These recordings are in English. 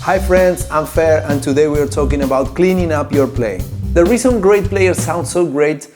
Hi friends, I'm Fer and today we are talking about cleaning up your playing. The reason great players sound so great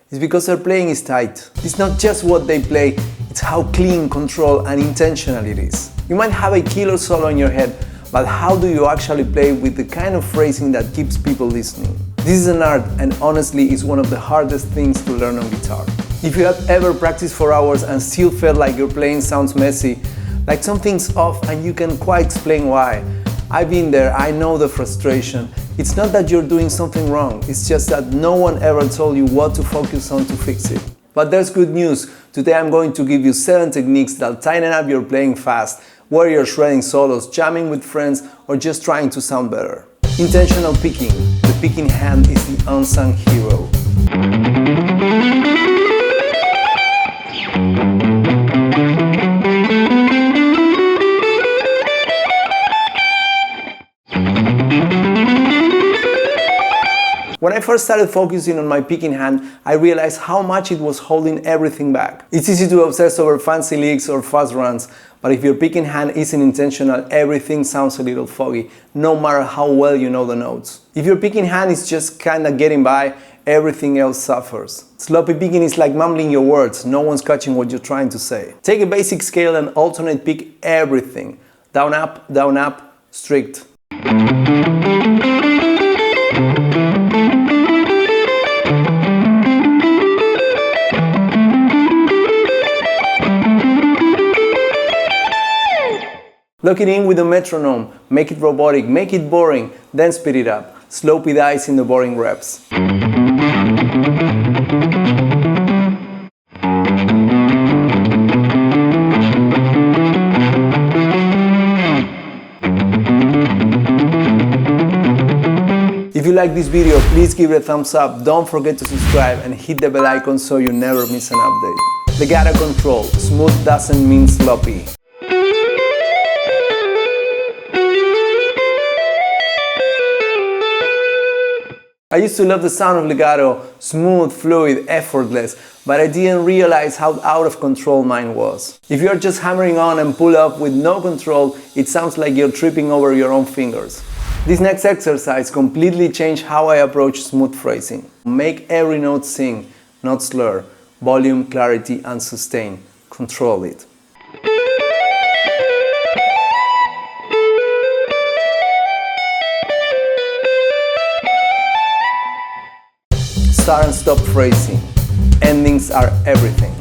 is because their playing is tight. It's not just what they play, it's how clean, controlled and intentional it is. You might have a killer solo in your head, but how do you actually play with the kind of phrasing that keeps people listening? This is an art and honestly it's one of the hardest things to learn on guitar. If you have ever practiced for hours and still felt like your playing sounds messy, like something's off and you can't quite explain why, I've been there, I know the frustration. It's not that you're doing something wrong, it's just that no one ever told you what to focus on to fix it. But there's good news. Today I'm going to give you 7 techniques that'll tighten up your playing fast, whether you're shredding solos, jamming with friends, or just trying to sound better. Intentional picking. The picking hand is the unsung hero. When I first started focusing on my picking hand, I realized how much it was holding everything back. It's easy to obsess over fancy licks or fast runs, but if your picking hand isn't intentional, everything sounds a little foggy, no matter how well you know the notes. If your picking hand is just kinda getting by, everything else suffers. Sloppy picking is like mumbling your words, no one's catching what you're trying to say. Take a basic scale and alternate pick everything. Down, up, strict. Lock it in with a metronome, make it robotic, make it boring, then speed it up. Slow pedals in the boring reps. If you like this video, please give it a thumbs up, don't forget to subscribe and hit the bell icon so you never miss an update. Legato control, smooth doesn't mean sloppy. I used to love the sound of legato, smooth, fluid, effortless, but I didn't realize how out of control mine was. If you're just hammering on and pull up with no control, it sounds like you're tripping over your own fingers. This next exercise completely changed how I approach smooth phrasing. Make every note sing, not slur. Volume, clarity and sustain. Control it. Start and stop phrasing. Endings are everything.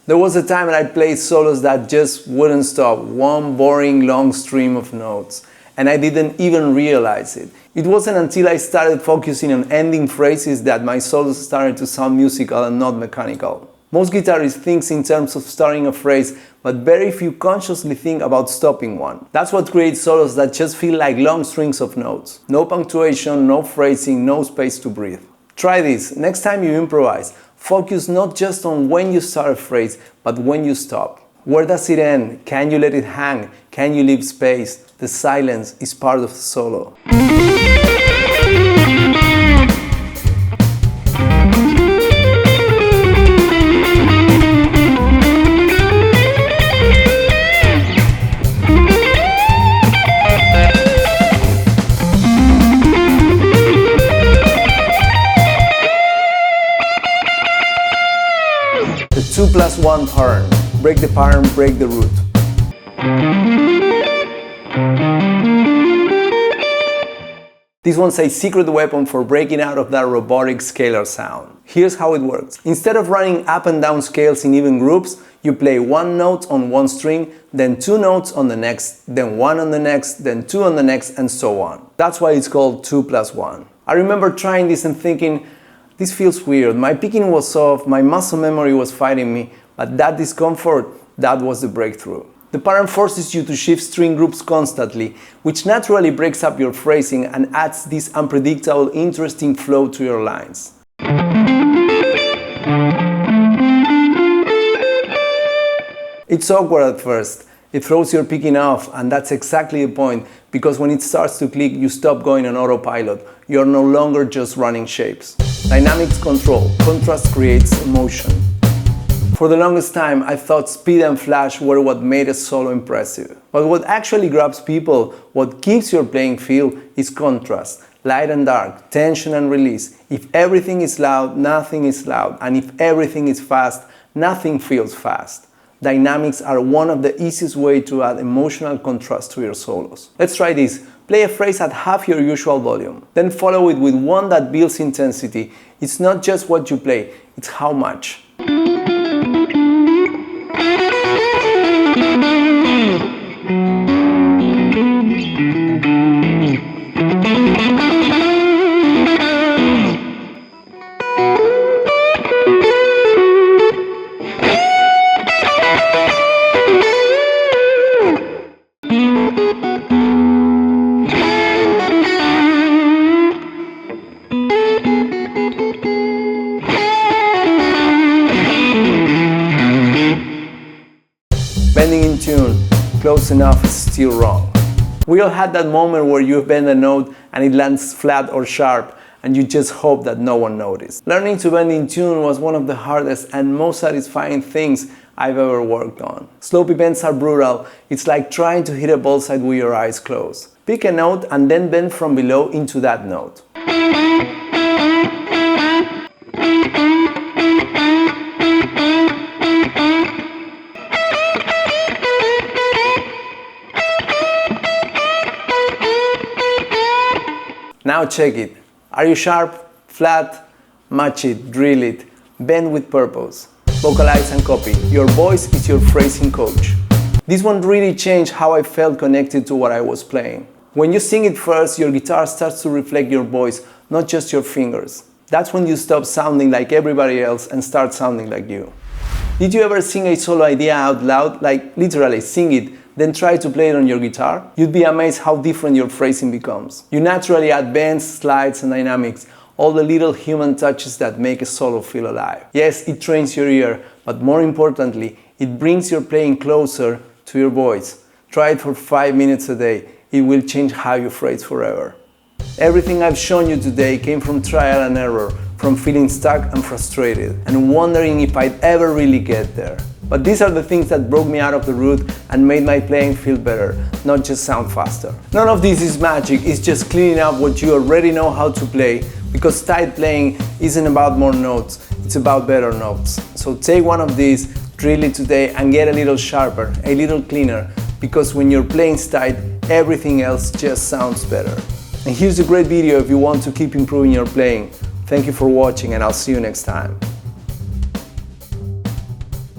There was a time when I played solos that just wouldn't stop, one boring long stream of notes, and I didn't even realize it. It wasn't until I started focusing on ending phrases that my solos started to sound musical and not mechanical. Most guitarists think in terms of starting a phrase, but very few consciously think about stopping one. That's what creates solos that just feel like long strings of notes. No punctuation, no phrasing, no space to breathe. Try this. Next time you improvise, focus not just on when you start a phrase, but when you stop. Where does it end? Can you let it hang? Can you leave space? The silence is part of the solo. The 2+1 pattern. Break the pattern, break the root. This one's a secret weapon for breaking out of that robotic scalar sound. Here's how it works. Instead of running up and down scales in even groups, you play one note on one string, then 2 notes on the next, then 1 on the next, then 2 on the next, and so on. That's why it's called 2+1. I remember trying this and thinking, this feels weird, my picking was off, my muscle memory was fighting me, but that discomfort, that was the breakthrough. The pattern forces you to shift string groups constantly, which naturally breaks up your phrasing and adds this unpredictable, interesting flow to your lines. It's awkward at first. It throws your picking off, and that's exactly the point, because when it starts to click, you stop going on autopilot. You're no longer just running shapes. Dynamics control. Contrast creates emotion. For the longest time, I thought speed and flash were what made a solo impressive. But what actually grabs people, what gives your playing feel, is contrast. Light and dark, tension and release. If everything is loud, nothing is loud. And if everything is fast, nothing feels fast. Dynamics are one of the easiest ways to add emotional contrast to your solos. Let's try this. Play a phrase at half your usual volume. Then follow it with one that builds intensity. It's not just what you play, it's how much. Bending in tune, close enough is still wrong. We all had that moment where you bend a note and it lands flat or sharp, and you just hope that no one noticed. Learning to bend in tune was one of the hardest and most satisfying things I've ever worked on. Slopey bends are brutal. It's like trying to hit a bullseye with your eyes closed. Pick a note and then bend from below into that note. Now check it. Are you sharp? Flat? Match it, drill it, bend with purpose. Vocalize and copy. Your voice is your phrasing coach. This one really changed how I felt connected to what I was playing. When you sing it first, your guitar starts to reflect your voice, not just your fingers. That's when you stop sounding like everybody else and start sounding like you. Did you ever sing a solo idea out loud? Like literally sing it, then try to play it on your guitar? You'd be amazed how different your phrasing becomes. You naturally add bends, slides, and dynamics, all the little human touches that make a solo feel alive. Yes, it trains your ear, but more importantly, it brings your playing closer to your voice. Try it for 5 minutes a day. It will change how you phrase forever. Everything I've shown you today came from trial and error, from feeling stuck and frustrated, and wondering if I'd ever really get there. But these are the things that broke me out of the rut and made my playing feel better, not just sound faster. None of this is magic, it's just cleaning up what you already know how to play, because tight playing isn't about more notes, it's about better notes. So take one of these, drill it today, and get a little sharper, a little cleaner, because when you're playing tight, everything else just sounds better. And here's a great video if you want to keep improving your playing. Thank you for watching, and I'll see you next time.